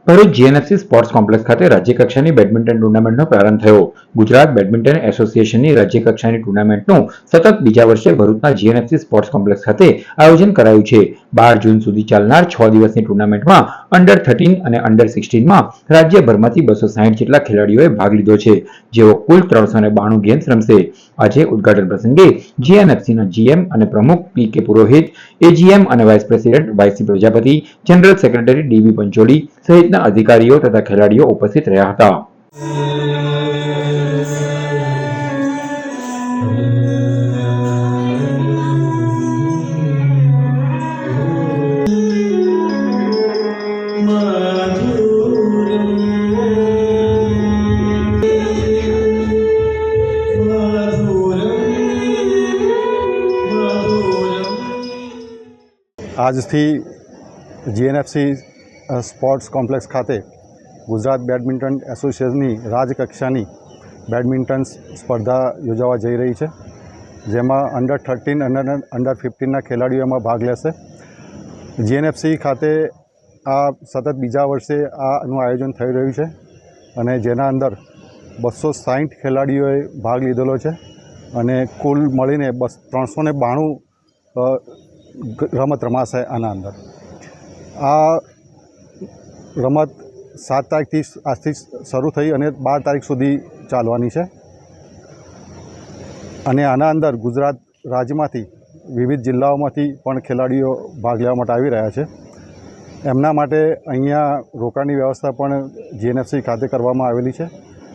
Bharuch GNFC sports complex ખાતે રાજ્યકક્ષાની badminton ટુર્નામેન્ટનો પ્રારંભ થયો. ગુજરાત બેડમિન્ટન એસોસિએશનની રાજ્યકક્ષાની ટુર્નામેન્ટનું સતત બીજા વર્ષે ભરૂચના જીએનએફસી સ્પોર્ટ્સ કોમ્પ્લેક્સ ખાતે આયોજન કરાયું છે. 12 જૂન સુધી ચાલનાર 6 દિવસની ટુર્નામેન્ટમાં અંડર 13 અને અંડર 16માં રાજ્યભરમાંથી 260 જેટલા ખેલાડીઓએ ભાગ લીધો છે, જેઓ કુલ 392 ગેમ્સ રમશે. આજે ઉદ્ઘાટન પ્રસંગે જીએનએફસીના જીએમ અને પ્રમુખ પી.કે. પુરોહિત, એજીએમ અને vice president Y C Prajapati, general secretary D B. Pancholi સહિતના અધિકારીઓ તથા ખેલાડીઓ ઉપસ્થિત રહ્યા હતા. આજથી જીએનએફસી સ્પોર્ટ્સ કોમ્પ્લેક્સ ખાતે ગુજરાત બેડમિન્ટન એસોસિએશનની રાજ્યકક્ષાની બેડમિન્ટન સ્પર્ધા યોજાવા જઈ રહી છે, જેમાં અંડર 13 અને અંડર 15ના ખેલાડીઓ એમાં ભાગ લેશે. જીએનએફસી ખાતે આ સતત બીજા વર્ષે આનું આયોજન થઈ રહ્યું છે અને જેના અંદર 260 ખેલાડીઓએ ભાગ લીધેલો છે અને કુલ મળીને 392 રમત રમાશે. આના અંદર આ રમત 7 તારીખથી આજથી શરૂ થઈ અને 12 તારીખ સુધી ચાલવાની છે અને આના અંદર ગુજરાત રાજ્યમાંથી વિવિધ જિલ્લાઓમાંથી પણ ખેલાડીઓ ભાગ લેવા માટે આવી રહ્યા છે. એમના માટે અહીંયા રોકાણની વ્યવસ્થા પણ જીએનએફસી ખાતે કરવામાં આવેલી છે.